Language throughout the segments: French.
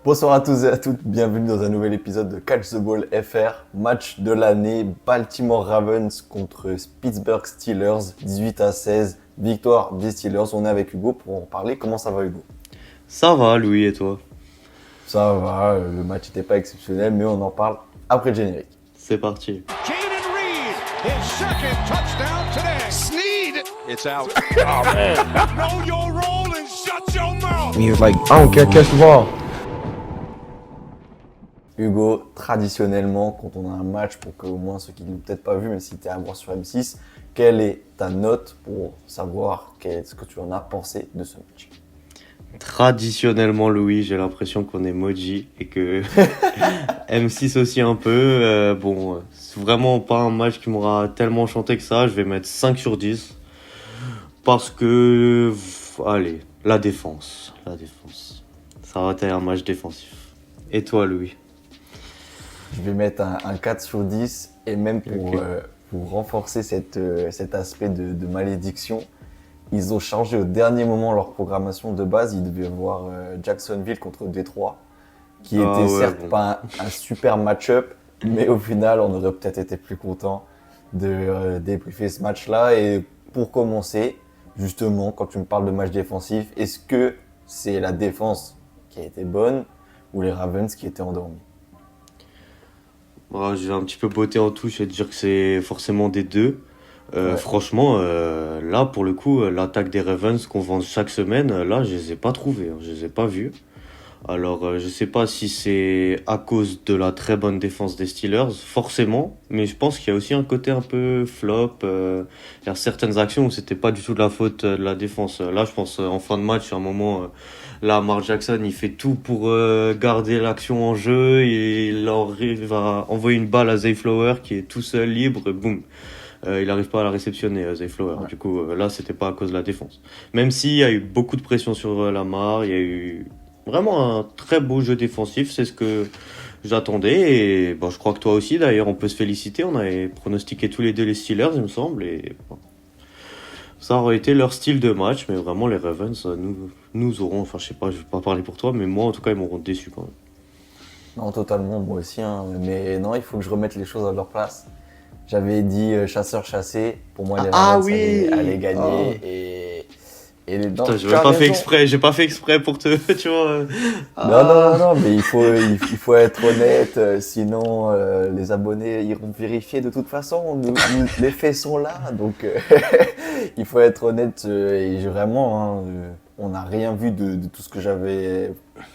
Bonsoir à tous et à toutes, bienvenue dans un nouvel épisode de Catch the Ball FR, match de l'année, Baltimore Ravens contre Pittsburgh Steelers, 18-16, victoire des Steelers. On est avec Hugo pour en parler. Comment ça va, Hugo? Ça va, Louis, et toi? Ça va, le match n'était pas exceptionnel, mais on en parle après le générique. C'est parti. Jaden Reed, his second touchdown today. Sneed, it's out. Oh man! Know your role and shut your mouth. He was like, I don't care, catch the ball. Hugo, traditionnellement, quand on a un match, pour que au moins ceux qui ne l'ont peut-être pas vu, mais si tu es à voir sur M6, quelle est ta note pour savoir ce que tu en as pensé de ce match? Traditionnellement, Louis, j'ai l'impression qu'on est maudit et que M6 aussi un peu. C'est vraiment pas un match qui m'aura tellement chanté que ça. Je vais mettre 5 sur 10 parce que, allez, la défense. Ça va être un match défensif. Et toi, Louis? Je vais mettre un 4 sur 10 et même Ok. pour renforcer cet aspect de malédiction, ils ont changé au dernier moment leur programmation de base. Ils devaient voir Jacksonville contre Détroit, qui Ah était ouais, certes bon. pas un super match-up, mais au final, on aurait peut-être été plus content de débriefer ce match-là. Et pour commencer, justement, quand tu me parles de match défensif, est-ce que c'est la défense qui a été bonne ou les Ravens qui étaient endormis? Je vais un petit peu botter en touche et te dire que c'est forcément des deux. Ouais. Franchement, là, pour le coup, l'attaque des Ravens qu'on vend chaque semaine, là, je les ai pas trouvés, hein, je les ai pas vus. Alors, je sais pas si c'est à cause de la très bonne défense des Steelers, forcément, mais je pense qu'il y a aussi un côté un peu flop. Il y a certaines actions où c'était pas du tout de la faute de la défense. Là, je pense en fin de match, à un moment, là, Mark Jackson, il fait tout pour garder l'action en jeu et il arrive à envoyer une balle à Zay Flower qui est tout seul, libre, et boum. Il n'arrive pas à la réceptionner, Zay Flower. Ouais. Du coup, là, c'était pas à cause de la défense. Même s'il y a eu beaucoup de pression sur Lamar, il y a eu vraiment un très beau jeu défensif, c'est ce que j'attendais. Et bon, je crois que toi aussi, d'ailleurs, on peut se féliciter. On avait pronostiqué tous les deux les Steelers, il me semble. Et bon, ça aurait été leur style de match, mais vraiment, les Ravens nous auront, enfin, je sais pas, je vais pas parler pour toi, mais moi, en tout cas, ils m'auront déçu quand même. Non, totalement, moi aussi, hein. Mais non, il faut que je remette les choses à leur place. J'avais dit chasseur-chassé, pour moi les Ah Ravens oui! allaient Ah. gagner non, Putain, tu as raison. j'ai pas fait exprès pour te, tu vois. Non, non, non, Ah. non, mais il faut être honnête, sinon les abonnés iront vérifier de toute façon, les faits sont là, donc il faut être honnête vraiment, hein, on n'a rien vu de tout ce que j'avais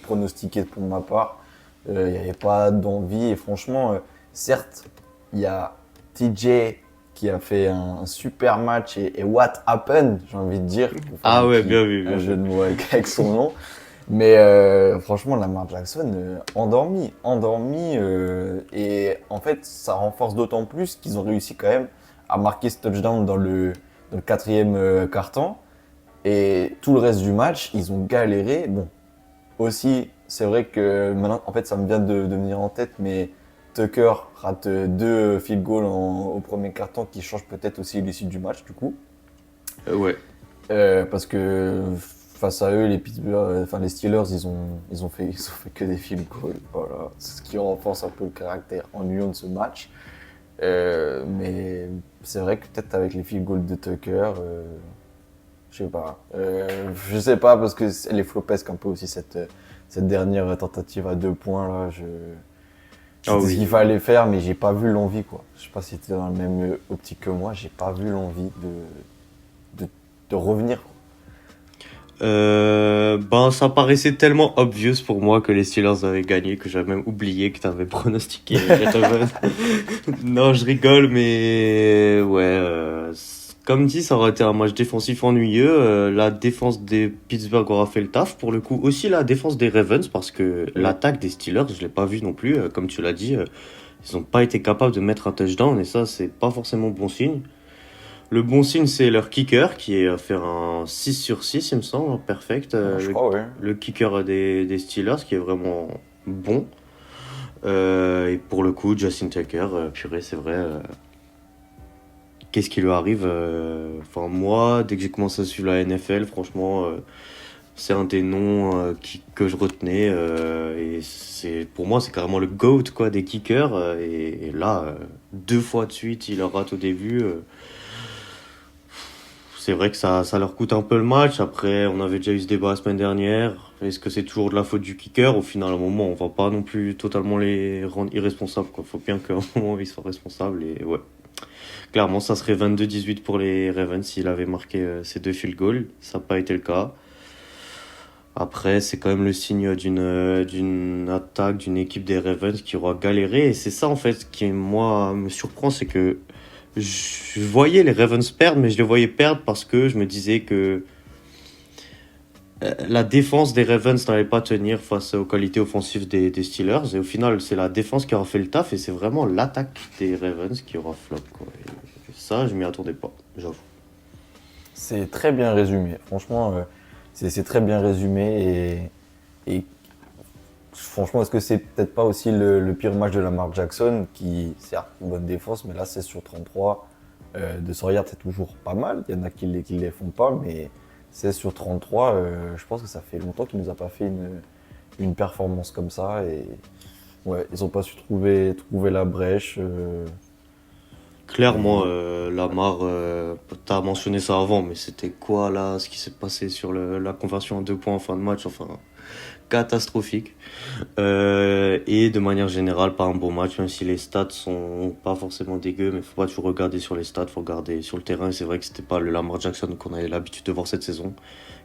pronostiqué pour ma part. Il n'y avait pas d'envie et franchement, certes, il y a TJ qui a fait un super match et what happened, j'ai envie de dire, pour faire Ah ouais, bien vu, un bien jeu de vu. mots avec son nom. Mais franchement, Lamar Jackson, endormi. Et en fait, ça renforce d'autant plus qu'ils ont réussi quand même à marquer ce touchdown dans le quatrième quart-temps. Et tout le reste du match, ils ont galéré. Bon, aussi, c'est vrai que maintenant, en fait, ça me vient de venir en tête, mais Tucker rate deux field goals au premier quart-temps qui changent peut-être aussi l'issue du match, du coup. Ouais. Parce que face à eux, les Steelers, ils ont fait que des field goals. Voilà, c'est ce qui renforce un peu le caractère ennuyant de ce match. Mais c'est vrai que peut-être avec les field goals de Tucker, je sais pas parce que elle est flopesque un peu aussi cette dernière tentative à 2 points là. Ah C'était ce qu'il oui. fallait faire, mais j'ai pas vu l'envie quoi. Je sais pas si tu dans la même optique que moi, j'ai pas vu l'envie de revenir. Ça paraissait tellement obvious pour moi que les Steelers avaient gagné que j'avais même oublié que t'avais pronostiqué les Ravens. Non, je rigole, mais ouais, comme dit, ça aurait été un match défensif ennuyeux. La défense des Pittsburgh aura fait le taf. Pour le coup, aussi la défense des Ravens, parce que l'attaque des Steelers, je l'ai pas vu non plus. Comme tu l'as dit, ils ont pas été capables de mettre un touchdown et ça, c'est pas forcément bon signe. Le bon signe, c'est leur kicker qui est à faire un 6 sur 6, il me semble, perfect. Je crois, ouais. Le kicker des Steelers qui est vraiment bon. Et pour le coup, Justin Tucker, purée, c'est vrai. Qu'est-ce qui lui arrive? Enfin, moi, dès que j'ai commencé à suivre la NFL, franchement, C'est un des noms que je retenais. Et pour moi, c'est carrément le GOAT quoi, des kickers. Et là, 2 fois de suite, il leur rate au début. C'est vrai que ça leur coûte un peu le match. Après, on avait déjà eu ce débat la semaine dernière. Est-ce que c'est toujours de la faute du kicker? Au final, à un moment, on va pas non plus totalement les rendre irresponsables, quoi. Faut bien qu'à un moment, ils soient responsables. Et ouais, clairement, ça serait 22-18 pour les Ravens s'il avait marqué ces 2 field goals. Ça n'a pas été le cas. Après, c'est quand même le signe d'une attaque, d'une équipe des Ravens qui aura galéré. Et c'est ça, en fait, qui, moi, me surprend, c'est que je voyais les Ravens perdre, mais je les voyais perdre parce que je me disais que la défense des Ravens n'allait pas tenir face aux qualités offensives des Steelers. Et au final, c'est la défense qui aura fait le taf et c'est vraiment l'attaque des Ravens qui aura flop, quoi. Et ça, je m'y attendais pas, j'avoue. C'est très bien résumé. Franchement, c'est très bien résumé. Et franchement, est-ce que c'est peut-être pas aussi le pire match de Lamar Jackson qui, certes, une bonne défense, mais là, 16 sur 33 de 100 yards, c'est toujours pas mal. Il y en a qui les font pas, mais 16 sur 33, je pense que ça fait longtemps qu'il nous a pas fait une performance comme ça. Et ouais, ils ont pas su trouver la brèche. Clairement, Lamar, t'as mentionné ça avant, mais c'était quoi là, ce qui s'est passé sur la conversion en 2 points en fin de match, enfin, catastrophique. Et de manière générale, pas un bon match, même si les stats sont pas forcément dégueux, mais faut pas toujours regarder sur les stats, faut regarder sur le terrain. Et c'est vrai que c'était pas le Lamar Jackson qu'on avait l'habitude de voir cette saison,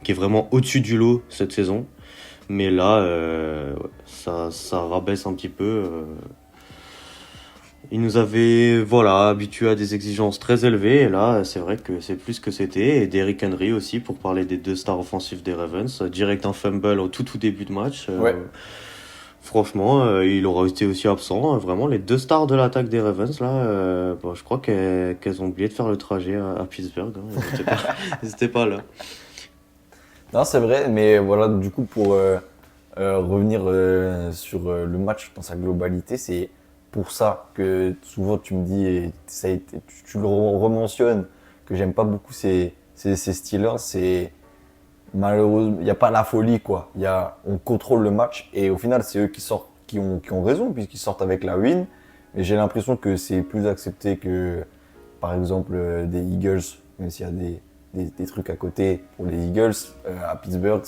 qui est vraiment au-dessus du lot cette saison. Mais là, ouais, ça rabaisse un petit peu. Il nous avait voilà, habitués à des exigences très élevées, et là, c'est vrai que c'est plus que c'était. Et Derrick Henry aussi, pour parler des 2 stars offensifs des Ravens, direct un fumble au tout début de match. Ouais. Franchement, il aura été aussi absent. Vraiment, les 2 stars de l'attaque des Ravens, là, je crois qu'elles ont oublié de faire le trajet à Pittsburgh. Hein. Elles étaient pas là. Non, c'est vrai, mais voilà, du coup, pour revenir sur le match dans sa globalité, c'est pour ça que souvent tu me dis, et tu le rementionnes, que j'aime pas beaucoup ces Steelers, c'est malheureusement, il n'y a pas la folie, quoi. On contrôle le match, et au final, c'est eux qui ont raison, puisqu'ils sortent avec la win, mais j'ai l'impression que c'est plus accepté que, par exemple, des Eagles, même s'il y a des trucs à côté pour les Eagles. À Pittsburgh,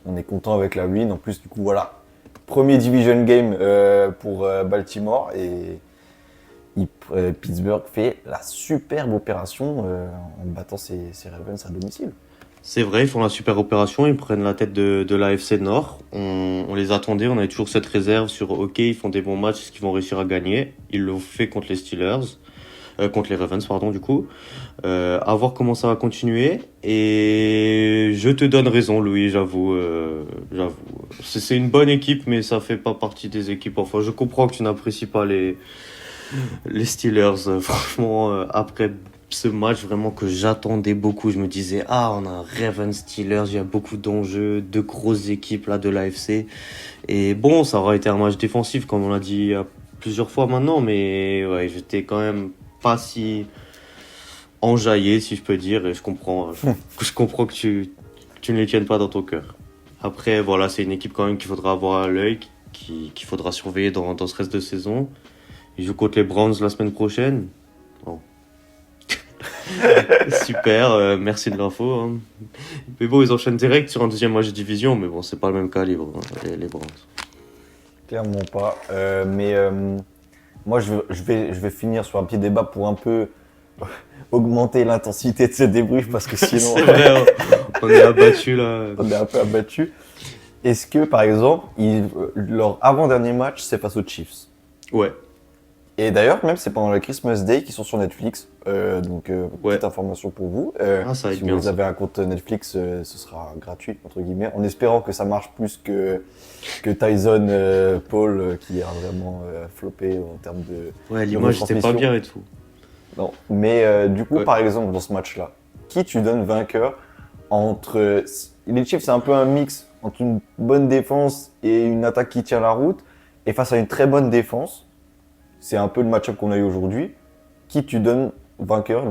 on est content avec la win. En plus, du coup, voilà, premier division game pour Baltimore et Pittsburgh fait la superbe opération en battant ses Ravens à domicile. C'est vrai, ils font la super opération, ils prennent la tête de l'AFC Nord. On les attendait, on avait toujours cette réserve sur OK, ils font des bons matchs, est-ce qu'ils vont réussir à gagner? Ils l'ont fait contre les Steelers. Contre les Ravens, pardon, du coup. À voir comment ça va continuer. Et je te donne raison, Louis, j'avoue. C'est une bonne équipe, mais ça fait pas partie des équipes. Enfin, je comprends que tu n'apprécies pas les Steelers. Franchement, après ce match, vraiment que j'attendais beaucoup, je me disais, on a un Ravens Steelers, il y a beaucoup d'enjeux, 2 grosses équipes là de l'AFC. Et bon, ça aura été un match défensif, comme on l'a dit plusieurs fois maintenant, mais ouais, j'étais quand même pas si enjaillé, si je peux dire, et je comprends que tu ne les tiennes pas dans ton cœur. Après, voilà, c'est une équipe quand même qu'il faudra avoir à l'œil, qu'il faudra surveiller dans ce reste de saison. Ils jouent contre les Browns la semaine prochaine. Bon. Super, merci de l'info. Hein. Mais bon, ils enchaînent direct sur un 2e match de division, mais bon, c'est pas le même calibre, hein, les Browns. Clairement pas. Moi, je vais finir sur un petit débat pour un peu augmenter l'intensité de ce débrief parce que sinon. C'est vrai, on est abattu là. On est un peu abattu. Est-ce que, par exemple, leur avant-dernier match, c'est face aux Chiefs? Ouais. Et d'ailleurs, même c'est pendant le Christmas Day qu'ils sont sur Netflix. Donc, Ouais. petite information pour vous. Ça va être si bien, vous ça. avez un compte Netflix, ce sera gratuit, entre guillemets, en espérant que ça marche plus que Tyson Paul, qui a vraiment floppé en termes de. Ouais, l'image c'était pas bien et tout. Non. Mais du coup, Ouais. par exemple, dans ce match-là, qui tu donnes vainqueur entre. Les Chiefs, c'est un peu un mix entre une bonne défense et une attaque qui tient la route. Et face à une très bonne défense, c'est un peu le match-up qu'on a eu aujourd'hui. Qui tu donnes vainqueur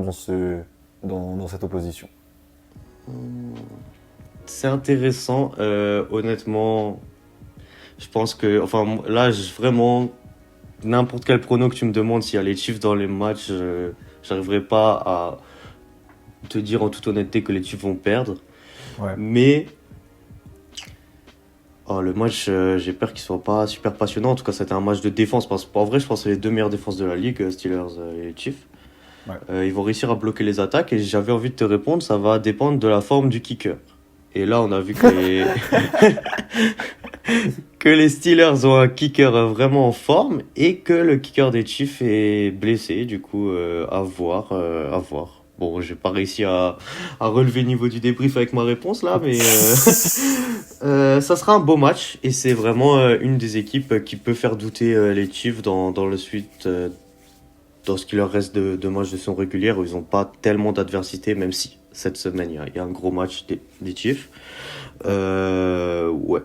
dans cette opposition? c'est intéressant. Honnêtement, je pense que, enfin, là, vraiment, n'importe quel prono que tu me demandes, s'il y a les Chiefs dans les matchs, j'arriverai pas à te dire en toute honnêteté que les Chiefs vont perdre. Ouais. Mais le match, j'ai peur qu'il soit pas super passionnant. En tout cas, c'était un match de défense. Parce qu'en vrai, je pense que c'est les deux meilleures défenses de la ligue, Steelers et les Chiefs. Ouais. Ils vont réussir à bloquer les attaques. Et j'avais envie de te répondre, ça va dépendre de la forme du kicker. Et là, on a vu que que les Steelers ont un kicker vraiment en forme et que le kicker des Chiefs est blessé. Du coup, à voir, à voir. Bon, j'ai pas réussi à relever le niveau du débrief avec ma réponse là, mais ça sera un beau match et c'est vraiment une des équipes qui peut faire douter les Chiefs dans le suite, dans ce qui leur reste de matchs de saison régulière où ils n'ont pas tellement d'adversité, même si cette semaine il y a un gros match des Chiefs. Ouais.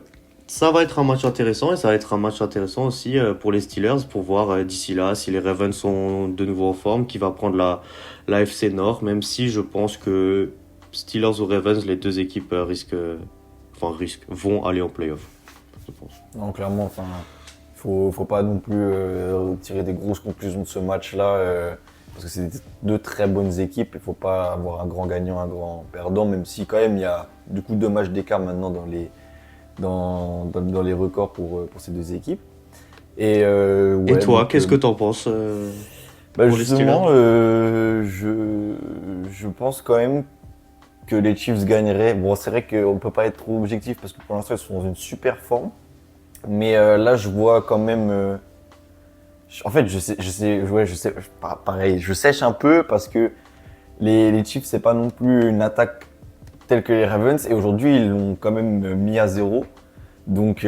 Ça va être un match intéressant et ça va être un match intéressant aussi pour les Steelers pour voir d'ici là si les Ravens sont de nouveau en forme, qui va prendre la FC Nord, même si je pense que Steelers ou Ravens, les deux équipes vont aller en playoff, je pense. Non, clairement, enfin, faut pas non plus tirer des grosses conclusions de ce match-là, parce que c'est deux très bonnes équipes. Il faut pas avoir un grand gagnant, un grand perdant, même si quand même il y a du coup 2 matchs d'écart maintenant dans les records pour ces deux équipes. Et toi, donc, qu'est-ce que t'en penses bah pour les justement, je pense quand même que les Chiefs gagneraient. Bon, c'est vrai qu'on peut pas être trop objectif parce que pour l'instant ils sont dans une super forme. Mais là, je vois quand même. En fait, je sais, pareil, je sèche un peu parce que les Chiefs, c'est pas non plus une attaque telle que les Ravens. Et aujourd'hui, ils l'ont quand même mis à 0. Donc,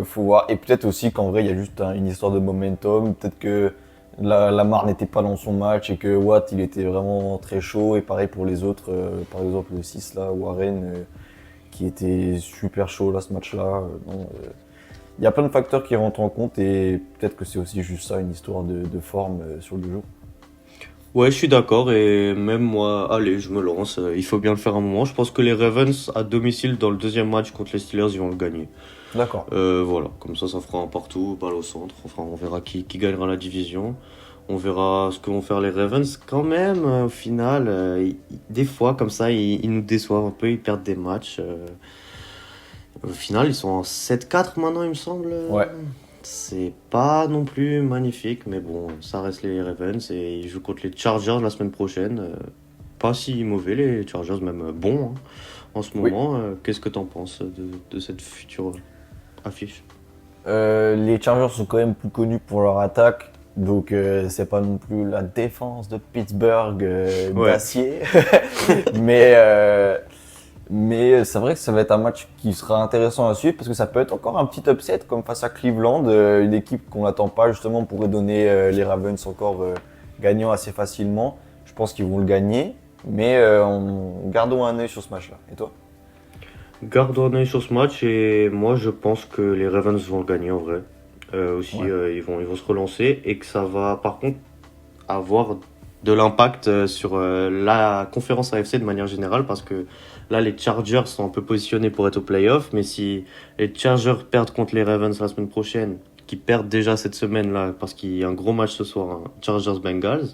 faut voir. Et peut-être aussi qu'en vrai, il y a juste une histoire de momentum. Peut-être que Lamar n'était pas dans son match et que Watt, il était vraiment très chaud. Et pareil pour les autres. Par exemple, le 6, là, Warren, qui était super chaud là, ce match-là. Il y a plein de facteurs qui rentrent en compte et peut-être que c'est aussi juste ça, une histoire de forme sur le jour. Ouais, je suis d'accord et même moi, allez, je me lance. Il faut bien le faire un moment. Je pense que les Ravens à domicile dans le deuxième match contre les Steelers, ils vont le gagner. D'accord. Voilà, comme ça fera un partout, balle au centre. Enfin, on verra qui gagnera la division. On verra ce que vont faire les Ravens. Quand même, au final, des fois, comme ça, ils nous déçoivent un peu. Ils perdent des matchs. Au final, ils sont en 7-4 maintenant, il me semble. Ouais. C'est pas non plus magnifique, mais bon, ça reste les Ravens et ils jouent contre les Chargers la semaine prochaine. Pas si mauvais, les Chargers, même bons hein, en ce moment. Qu'est-ce que t'en penses de cette future affiche? Les Chargers sont quand même plus connus pour leur attaque. Donc c'est pas non plus la défense de Pittsburgh d'acier. Mais c'est vrai que ça va être un match qui sera intéressant à suivre parce que ça peut être encore un petit upset comme face à Cleveland, une équipe qu'on n'attend pas justement pourrait donner les Ravens encore gagnant assez facilement. Je pense qu'ils vont le gagner, mais gardons un œil sur ce match-là. Et toi? Gardons un œil sur ce match et moi je pense que les Ravens vont le gagner en vrai. Ils vont se relancer et que ça va par contre avoir de l'impact sur la conférence AFC de manière générale parce que là les Chargers sont un peu positionnés pour être au playoff, mais si les Chargers perdent contre les Ravens la semaine prochaine, qui perdent déjà cette semaine là parce qu'il y a un gros match ce soir, hein, Chargers-Bengals,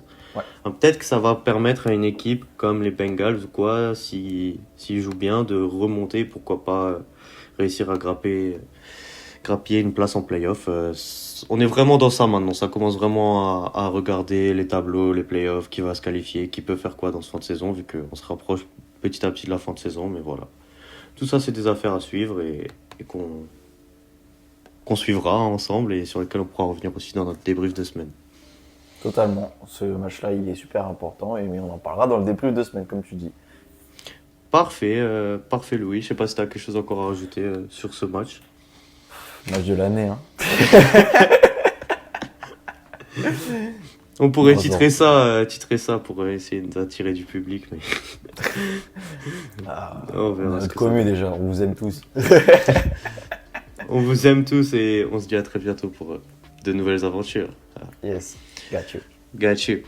peut-être que ça va permettre à une équipe comme les Bengals ou quoi, s'ils jouent bien, de remonter, pourquoi pas réussir à grappiller une place en playoff. On est vraiment dans ça maintenant, ça commence vraiment à regarder les tableaux, les playoffs, qui va se qualifier, qui peut faire quoi dans ce fin de saison, vu qu'on se rapproche petit à petit de la fin de saison, mais voilà. Tout ça, c'est des affaires à suivre et qu'on suivra ensemble et sur lesquelles on pourra revenir aussi dans notre débrief de semaine. Totalement. Ce match-là, il est super important et on en parlera dans le débrief de semaine, comme tu dis. Parfait Louis. Je sais pas si tu as quelque chose encore à rajouter sur ce match. Match de l'année, hein. On pourrait titrer ça pour essayer d'attirer du public, mais on verra. Notre commu déjà, on vous aime tous. On vous aime tous et on se dit à très bientôt pour de nouvelles aventures. Yes, got you. Got you.